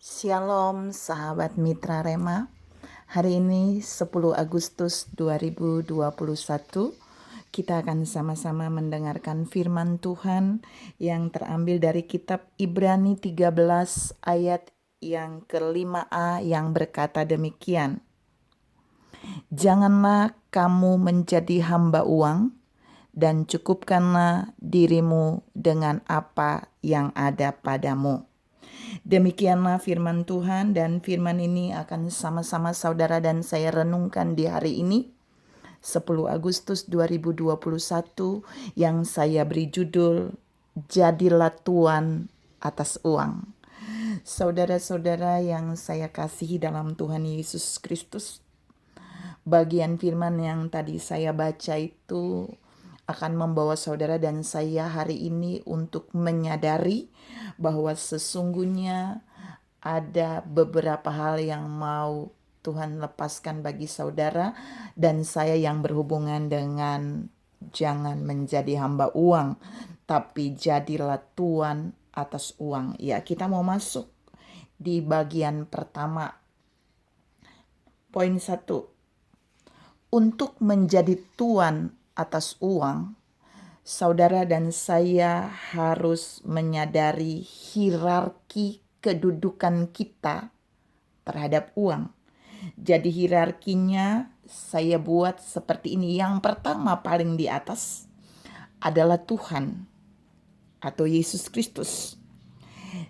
Shalom sahabat Mitra Rema. Hari ini 10 Agustus 2021 kita akan sama-sama mendengarkan firman Tuhan yang terambil dari kitab Ibrani 13 ayat yang ke-5a yang berkata demikian. Janganlah kamu menjadi hamba uang dan cukupkanlah dirimu dengan apa yang ada padamu. Demikianlah firman Tuhan, dan firman ini akan sama-sama saudara dan saya renungkan di hari ini 10 Agustus 2021 yang saya beri judul Jadilah Tuan atas uang. Saudara-saudara yang saya kasihi dalam Tuhan Yesus Kristus, bagian firman yang tadi saya baca itu akan membawa saudara dan saya hari ini untuk menyadari bahwa sesungguhnya ada beberapa hal yang mau Tuhan lepaskan bagi saudara dan saya yang berhubungan dengan jangan menjadi hamba uang, tapi jadilah tuan atas uang. Ya, kita mau masuk di bagian pertama. Poin 1. Untuk menjadi tuan atas uang, saudara dan saya harus menyadari hierarki kedudukan kita terhadap uang. Jadi hierarkinya saya buat seperti ini. Yang pertama paling di atas adalah Tuhan atau Yesus Kristus.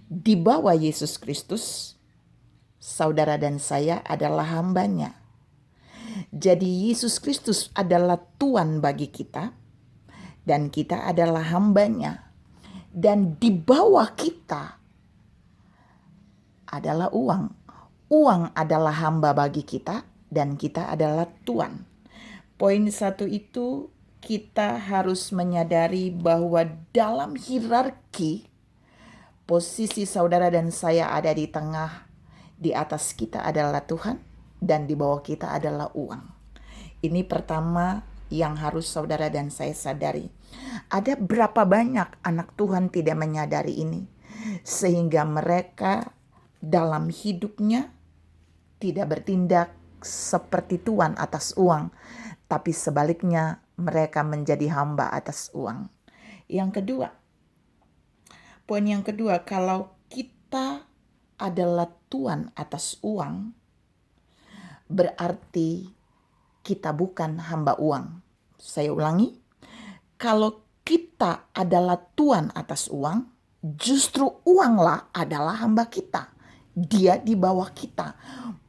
Di bawah Yesus Kristus, saudara dan saya adalah hambanya. Jadi Yesus Kristus adalah Tuan bagi kita dan kita adalah hambanya. Dan di bawah kita adalah uang. Uang adalah hamba bagi kita dan kita adalah tuan. Poin 1 itu kita harus menyadari bahwa dalam hierarki posisi saudara dan saya ada di tengah. Di atas kita adalah Tuhan dan di bawah kita adalah uang. Ini pertama yang harus saudara dan saya sadari. Ada berapa banyak anak Tuhan tidak menyadari ini, sehingga mereka dalam hidupnya tidak bertindak seperti tuan atas uang, tapi sebaliknya mereka menjadi hamba atas uang. Poin yang kedua, kalau kita adalah tuan atas uang, berarti kita bukan hamba uang. Saya ulangi, kalau kita adalah tuan atas uang, justru uanglah adalah hamba kita. Dia di bawah kita.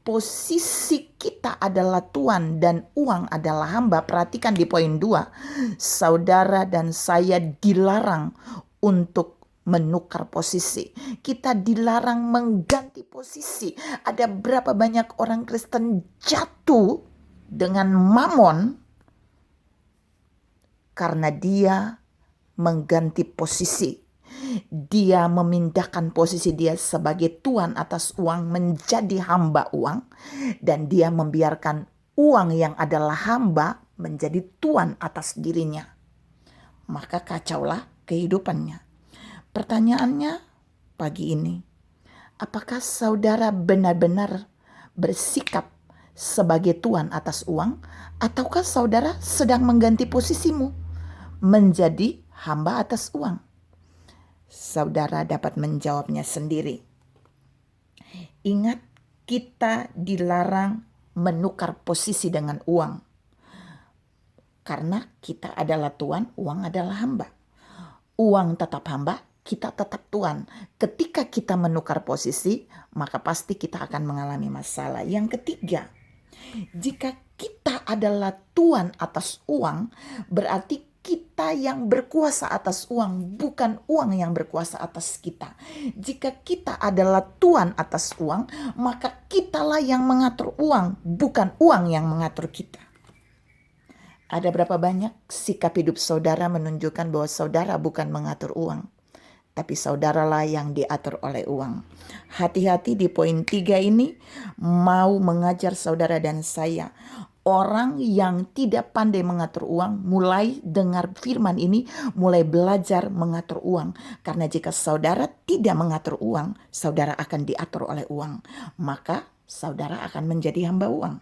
Posisi kita adalah tuan dan uang adalah hamba. Perhatikan di poin 2, saudara dan saya dilarang untuk menukar posisi. Kita dilarang mengganti posisi. Ada berapa banyak orang Kristen jatuh dengan mamon karena dia mengganti posisi. Dia memindahkan posisi dia sebagai tuan atas uang menjadi hamba uang, dan dia membiarkan uang yang adalah hamba menjadi tuan atas dirinya. Maka kacaulah kehidupannya. Pertanyaannya pagi ini, apakah saudara benar-benar bersikap sebagai tuan atas uang, ataukah saudara sedang mengganti posisimu menjadi hamba atas uang? Saudara dapat menjawabnya sendiri. Ingat, kita dilarang menukar posisi dengan uang. Karena kita adalah tuan, uang adalah hamba. Uang tetap hamba, kita tetap tuan. Ketika kita menukar posisi, maka pasti kita akan mengalami masalah. Yang ketiga, jika kita adalah tuan atas uang, berarti kita yang berkuasa atas uang, bukan uang yang berkuasa atas kita. Jika kita adalah tuan atas uang, maka kitalah yang mengatur uang, bukan uang yang mengatur kita. Ada berapa banyak sikap hidup saudara menunjukkan bahwa saudara bukan mengatur uang, tapi saudaralah yang diatur oleh uang. Hati-hati di poin 3 ini, mau mengajar saudara dan saya. Orang yang tidak pandai mengatur uang mulai dengar firman ini, mulai belajar mengatur uang. Karena jika saudara tidak mengatur uang, saudara akan diatur oleh uang. Maka saudara akan menjadi hamba uang.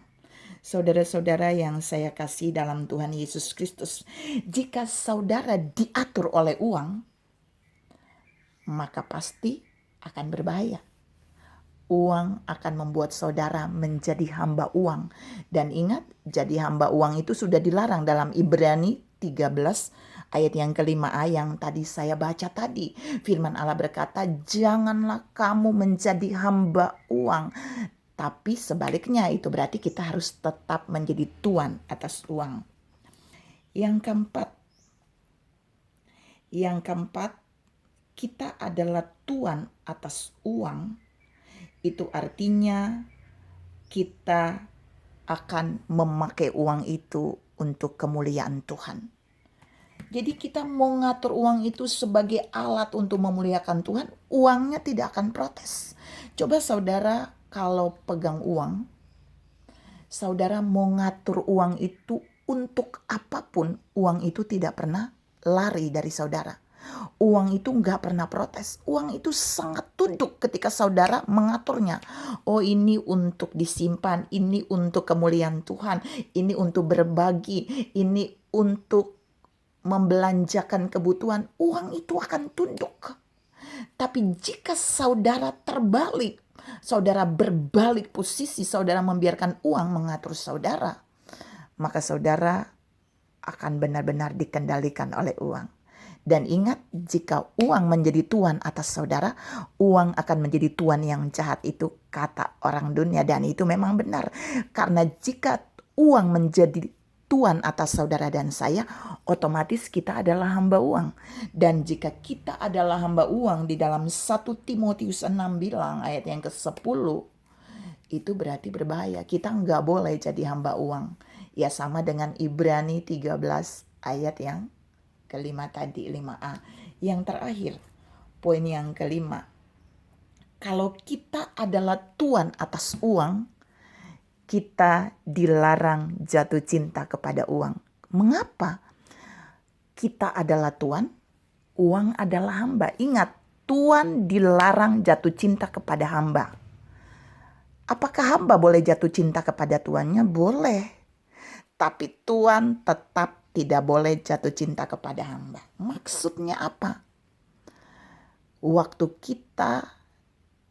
Saudara-saudara yang saya kasih dalam Tuhan Yesus Kristus, jika saudara diatur oleh uang, maka pasti akan berbahaya. Uang akan membuat saudara menjadi hamba uang. Dan ingat, jadi hamba uang itu sudah dilarang dalam Ibrani 13 ayat yang ke-5a yang tadi saya baca tadi. Firman Allah berkata, janganlah kamu menjadi hamba uang. Tapi sebaliknya, itu berarti kita harus tetap menjadi tuan atas uang. Yang keempat, kita adalah tuan atas uang. Itu artinya kita akan memakai uang itu untuk kemuliaan Tuhan. Jadi kita mau ngatur uang itu sebagai alat untuk memuliakan Tuhan, uangnya tidak akan protes. Coba saudara kalau pegang uang, saudara mau ngatur uang itu untuk apapun, uang itu tidak pernah lari dari saudara. Uang itu gak pernah protes. Uang itu sangat tunduk ketika saudara mengaturnya. Oh, ini untuk disimpan, ini untuk kemuliaan Tuhan, ini untuk berbagi, ini untuk membelanjakan kebutuhan. Uang itu akan tunduk. Tapi jika saudara terbalik, saudara berbalik posisi, saudara membiarkan uang mengatur saudara, maka saudara akan benar-benar dikendalikan oleh uang. Dan ingat, jika uang menjadi tuan atas saudara, uang akan menjadi tuan yang jahat. Itu kata orang dunia, dan itu memang benar. Karena jika uang menjadi tuan atas saudara dan saya, otomatis kita adalah hamba uang. Dan jika kita adalah hamba uang, di dalam 1 Timotius 6 bilang ayat yang ke-10, itu berarti berbahaya. Kita nggak boleh jadi hamba uang. Ya, sama dengan Ibrani 13 ayat yang ke-5 tadi, 5a. Yang terakhir, poin yang ke-5. Kalau kita adalah tuan atas uang, kita dilarang jatuh cinta kepada uang. Mengapa? Kita adalah tuan, uang adalah hamba. Ingat, tuan dilarang jatuh cinta kepada hamba. Apakah hamba boleh jatuh cinta kepada tuannya? Boleh. Tapi tuan tetap tidak boleh jatuh cinta kepada hamba. Maksudnya apa? Waktu kita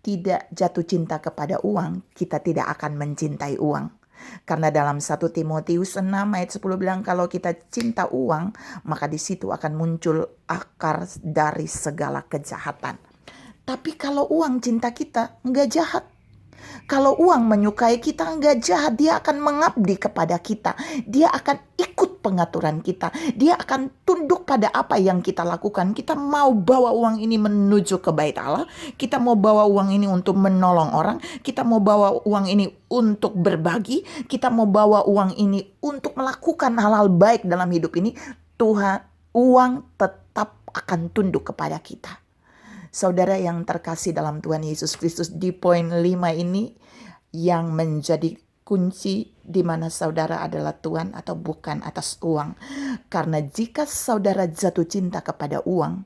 tidak jatuh cinta kepada uang, kita tidak akan mencintai uang. Karena dalam 1 Timotius 6 ayat 10 bilang, kalau kita cinta uang, maka di situ akan muncul akar dari segala kejahatan. Tapi kalau uang cinta kita, enggak jahat. Kalau uang menyukai kita, enggak jahat. Dia akan mengabdi kepada kita. Dia akan ikut pengaturan kita. Dia akan tunduk pada apa yang kita lakukan. Kita mau bawa uang ini menuju ke bait Allah. Kita mau bawa uang ini untuk menolong orang. Kita mau bawa uang ini untuk berbagi. Kita mau bawa uang ini untuk melakukan hal-hal baik dalam hidup ini. Tuhan, uang tetap akan tunduk kepada kita. Saudara yang terkasih dalam Tuhan Yesus Kristus, di poin 5 ini yang menjadi kunci di mana saudara adalah tuan atau bukan atas uang. Karena jika saudara jatuh cinta kepada uang,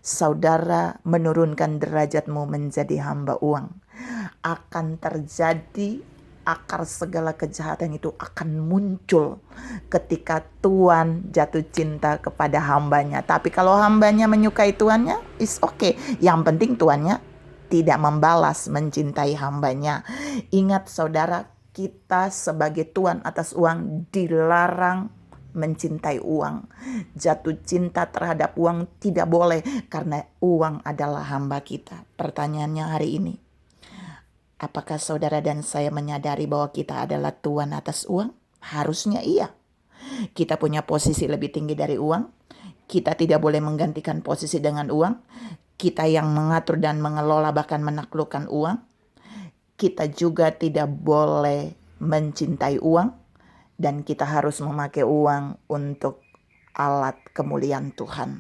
saudara menurunkan derajatmu menjadi hamba uang. Akan terjadi akar segala kejahatan itu akan muncul ketika tuan jatuh cinta kepada hambanya. Tapi kalau hambanya menyukai tuannya, is okay. Yang penting tuannya tidak membalas mencintai hambanya. Ingat saudara, kita sebagai tuan atas uang dilarang mencintai uang. Jatuh cinta terhadap uang tidak boleh, karena uang adalah hamba kita. Pertanyaannya hari ini, apakah saudara dan saya menyadari bahwa kita adalah tuan atas uang? Harusnya iya. Kita punya posisi lebih tinggi dari uang. Kita tidak boleh menggantikan posisi dengan uang. Kita yang mengatur dan mengelola, bahkan menaklukkan uang. Kita juga tidak boleh mencintai uang. Dan kita harus memakai uang untuk alat kemuliaan Tuhan.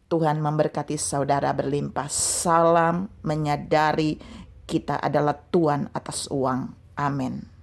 Tuhan memberkati saudara berlimpah. Salam menyadari kita adalah tuan atas uang. Amin.